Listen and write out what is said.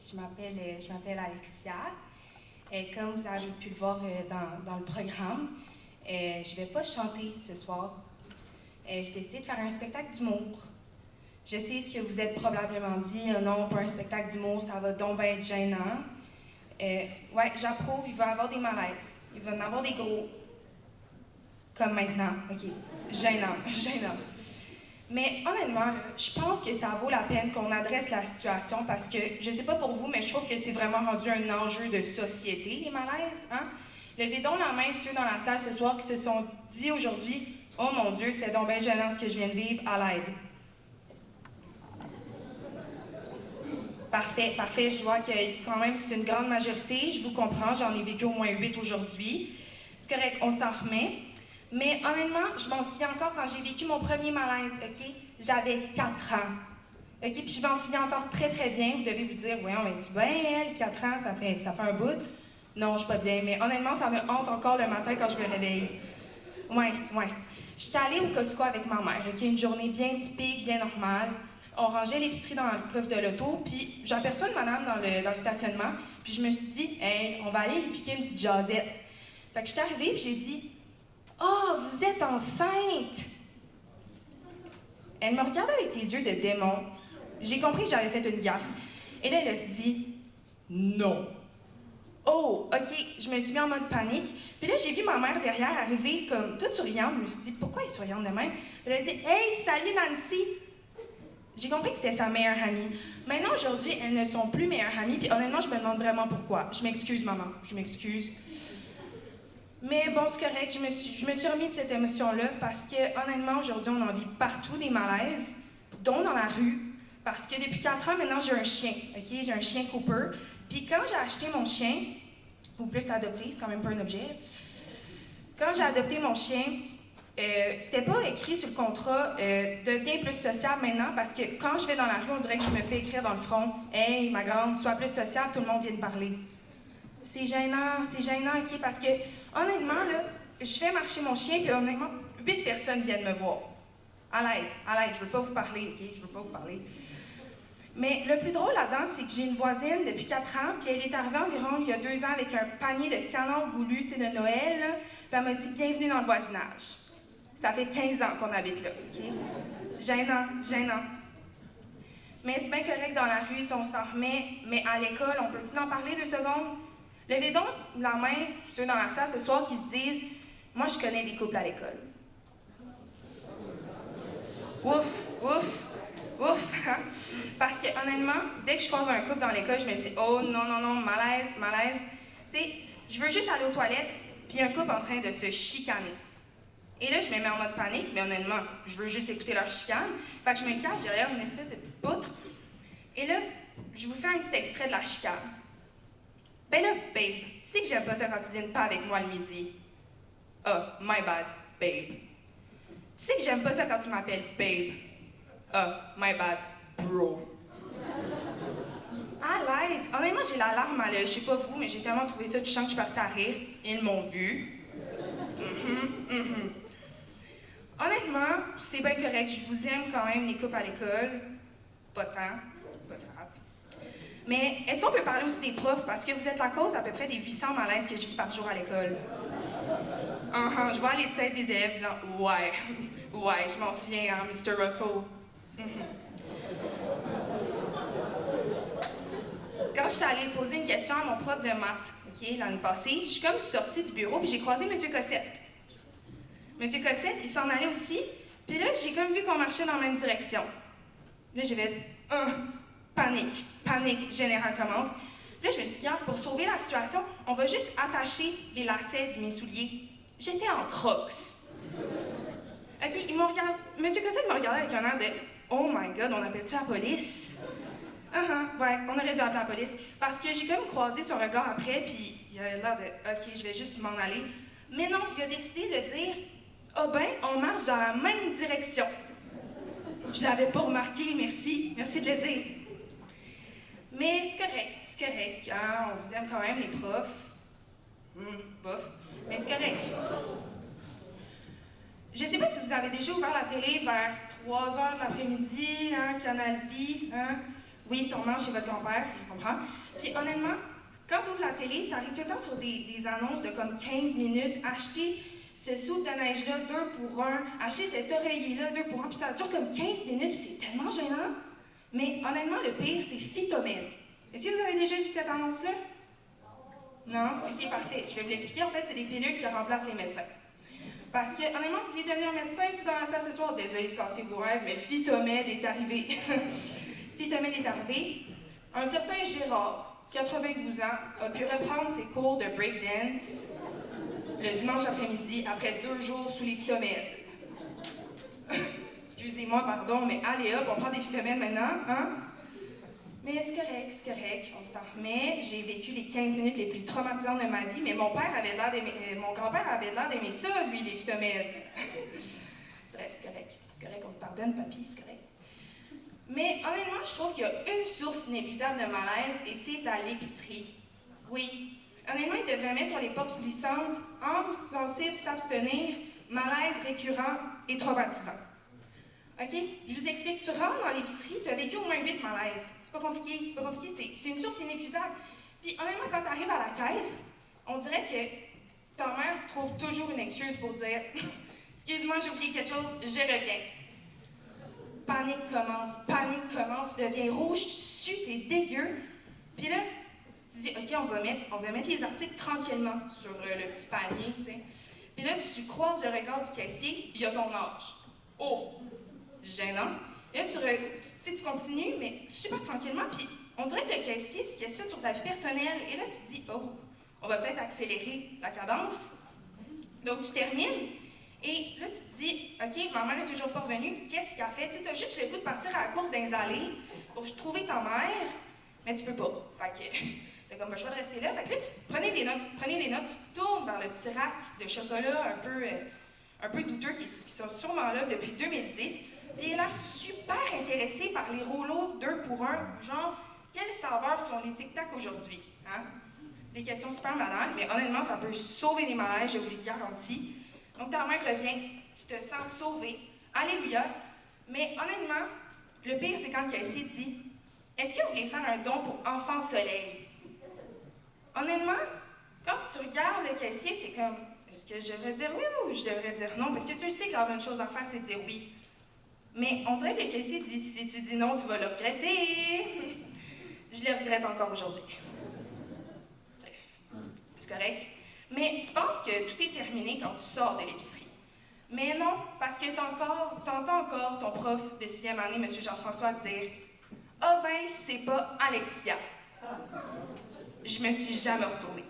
Je m'appelle Alexia. Comme vous avez pu le voir dans le programme, je ne vais pas chanter ce soir. J'ai décidé de faire un spectacle d'humour. Je sais ce que vous êtes probablement dit, non, pas un spectacle d'humour, ça va donc bien être gênant. Ouais, j'approuve, il va y avoir des malaises. Il va y en avoir des gros. Comme maintenant, OK. Gênant, gênant. Mais honnêtement, là, je pense que ça vaut la peine qu'on adresse la situation parce que, je sais pas pour vous, mais je trouve que c'est vraiment rendu un enjeu de société, les malaises, hein? Levez donc la main ceux dans la salle ce soir qui se sont dit aujourd'hui « Oh mon Dieu, c'est donc bien gênant ce que je viens de vivre, à l'aide. » Parfait, parfait. Je vois que quand même c'est une grande majorité. Je vous comprends, j'en ai vécu au moins 8 aujourd'hui. C'est correct, on s'en remet. Mais honnêtement, je m'en souviens encore quand j'ai vécu mon premier malaise, OK? J'avais 4 ans. OK? Puis je m'en souviens encore très, très bien. Vous devez vous dire, voyons, es-tu bien, elle, 4 ans, ça fait un bout? Non, je suis pas bien. Mais honnêtement, ça me hante encore le matin quand je me réveille. Ouais. J'étais allée au Costco avec ma mère, OK? Une journée bien typique, bien normale. On rangeait l'épicerie dans le coffre de l'auto, puis j'aperçois une madame dans le stationnement, puis je me suis dit, hey, on va aller lui piquer une petite jasette. Fait que j'étais arrivée, puis j'ai dit, oh, vous êtes enceinte! Elle me regardait avec les yeux de démon. J'ai compris que j'avais fait une gaffe. Et là, elle a dit, non. Oh, OK, je me suis mis en mode panique. Puis là, j'ai vu ma mère derrière arriver comme toute souriante. Je me suis dit, pourquoi elle est souriante de même? Puis elle a dit, hey, salut Nancy! J'ai compris que c'était sa meilleure amie. Maintenant, aujourd'hui, elles ne sont plus meilleures amies, puis honnêtement, je me demande vraiment pourquoi. Je m'excuse, maman, je m'excuse. Mais bon, c'est correct, je me suis remis de cette émotion-là parce que, honnêtement, aujourd'hui, on en vit partout des malaises, dont dans la rue, parce que depuis 4 ans, maintenant, j'ai un chien, OK? J'ai un chien Cooper. Puis quand j'ai acheté mon chien, ou plus adopté, c'est quand même pas un objet, quand j'ai adopté mon chien, c'était pas écrit sur le contrat deviens plus sociable maintenant parce que quand je vais dans la rue, on dirait que je me fais écrire dans le front hey, ma grande, sois plus sociable, tout le monde vient de parler. C'est gênant, OK? Parce que honnêtement, là, je fais marcher mon chien, puis honnêtement, 8 personnes viennent me voir. À l'aide, je veux pas vous parler, OK? Je veux pas vous parler. Mais le plus drôle là-dedans, c'est que j'ai une voisine depuis 4 ans, puis elle est arrivée environ il y a 2 ans avec un panier de canards goulus, tu sais, de Noël, là, puis elle m'a dit « Bienvenue dans le voisinage ». Ça fait 15 ans qu'on habite là, OK? Gênant. Mais c'est bien correct dans la rue, on s'en remet, mais à l'école, on peut-tu en parler 2 secondes? Levez donc la main, ceux dans la salle ce soir qui se disent « Moi, je connais des couples à l'école. » Ouf. Parce que honnêtement, dès que je croise un couple dans l'école, je me dis « Oh non, malaise. » Tu sais, je veux juste aller aux toilettes, puis un couple en train de se chicaner. Et là, je me mets en mode panique, mais honnêtement, je veux juste écouter leur chicane. Fait que je me cache derrière une espèce de petite poutre. Et là, je vous fais un petit extrait de la chicane. Ben là, babe, tu sais que j'aime pas ça quand tu dînes pas avec moi le midi. Ah, my bad, babe. Tu sais que j'aime pas ça quand tu m'appelles babe. Ah, my bad, bro. À l'aide. Honnêtement, j'ai la larme à l'œil. Je sais pas vous, mais j'ai tellement trouvé ça touchant que je suis partie à rire. Ils m'ont vu. Honnêtement, c'est bien correct. Je vous aime quand même, les couples à l'école. Pas tant, c'est pas grave. Mais est-ce qu'on peut parler aussi des profs? Parce que vous êtes la cause à peu près des 800 malaises que je vis par jour à l'école. Je vois les têtes des élèves disant « Ouais, je m'en souviens, hein, Mr. Russell. Quand j'étais allée poser une question à mon prof de maths, OK, l'année passée, je suis comme sortie du bureau puis j'ai croisé M. Cossette. M. Cossette, il s'en allait aussi, puis là, j'ai comme vu qu'on marchait dans la même direction. Là, j'avais panique générale commence. Puis là, je me suis dit, regarde, pour sauver la situation, on va juste attacher les lacets de mes souliers. J'étais en Crocs. OK, ils m'ont regardé. M. Cossette m'a regardé avec un air de oh my God, on appelle-tu la police? Ouais, on aurait dû appeler la police. Parce que j'ai comme croisé son regard après, puis il avait l'air de OK, je vais juste m'en aller. Mais non, il a décidé de dire ah ben, on marche dans la même direction. Je l'avais pas remarqué, merci de le dire. Mais c'est correct, hein, on vous aime quand même, les profs. Bof, mais c'est correct. Je sais pas si vous avez déjà ouvert la télé vers 3 h de l'après-midi, hein, Canal Vie, hein. Oui, sûrement chez votre grand-père, je comprends. Puis honnêtement, quand tu ouvres la télé, tu arrives tout le temps sur des annonces de comme 15 minutes, acheter ce saut de neige-là, 2 pour 1, acheter cet oreiller-là, 2 pour 1, puis ça dure comme 15 minutes, puis c'est tellement gênant. Mais honnêtement, le pire, c'est Phytomède. Est-ce que vous avez déjà vu cette annonce-là? Non? Ok, parfait. Je vais vous l'expliquer. En fait, c'est des pilules qui remplacent les médecins. Parce que, honnêtement, vous voulez devenir médecin, c'est dans la salle ce soir. Désolée de casser vos rêves, mais Phytomède est arrivé. Phytomède est arrivé. Un certain Gérard, 92 ans, a pu reprendre ses cours de breakdance le dimanche après-midi après 2 jours sous les phytomèdes. Excusez-moi, pardon, mais allez hop, on prend des phytomèdes maintenant, hein? Mais c'est correct, on s'en remet. J'ai vécu les 15 minutes les plus traumatisantes de ma vie, mais mon grand-père avait l'air d'aimer ça, lui, les phytomèdes. Bref, c'est correct, on te pardonne, papy, c'est correct. Mais honnêtement, je trouve qu'il y a une source inépuisable de malaise, et c'est à l'épicerie. Oui. Honnêtement, ils devraient mettre sur les portes glissantes « âme sensible s'abstenir, malaise récurrent et traumatisant ». OK? Je vous explique. Tu rentres dans l'épicerie, tu as vécu au moins 8 malaises. C'est pas compliqué, c'est une source inépuisable. Puis honnêtement, quand tu arrives à la caisse, on dirait que ta mère trouve toujours une excuse pour dire « Excuse-moi, j'ai oublié quelque chose, je reviens ». Panique commence, tu deviens rouge, tu sues, t'es dégueu. Puis là, tu dis, OK, on va mettre les articles tranquillement sur le petit panier, tu sais. Puis là, tu croises le regard du caissier, il y a ton âge. Oh! Gênant. Et là, tu continues, mais super tranquillement, puis on dirait que le caissier se questionne sur ta vie personnelle. Et là, tu te dis, oh, on va peut-être accélérer la cadence. Donc, tu termines. Et là, tu te dis, OK, ma mère n'est toujours pas revenue, qu'est-ce qu'elle a fait? Tu as juste le goût de partir à la course dans les allées pour trouver ta mère, mais tu peux pas. Fait que t'as comme pas le choix de rester là. Fait que là, prenez des notes, tu tournes vers le petit rack de chocolat un peu douteux qui sont sûrement là depuis 2010, puis il a l'air super intéressé par les rouleaux 2 pour 1, genre, quelles saveurs sont les tic-tac aujourd'hui? Hein? Des questions super malades, mais honnêtement, ça peut sauver des malaises, je vous le garantis. Donc, ta mère revient, tu te sens sauvé, alléluia. Mais honnêtement, le pire, c'est quand le caissier dit « Est-ce que vous voulez faire un don pour Enfant Soleil? » Honnêtement, quand tu regardes le caissier, t'es comme « Est-ce que je devrais dire oui ou je devrais dire non? » Parce que tu sais que la bonne chose à faire, c'est de dire oui. Mais on dirait que le caissier dit « Si tu dis non, tu vas le regretter. » Je le regrette encore aujourd'hui. Bref, c'est correct. Mais tu penses que tout est terminé quand tu sors de l'épicerie. Mais non, parce que t'entends encore ton prof de 6e année, M. Jean-François, dire « Ah ben, c'est pas Alexia. » Je me suis jamais retournée.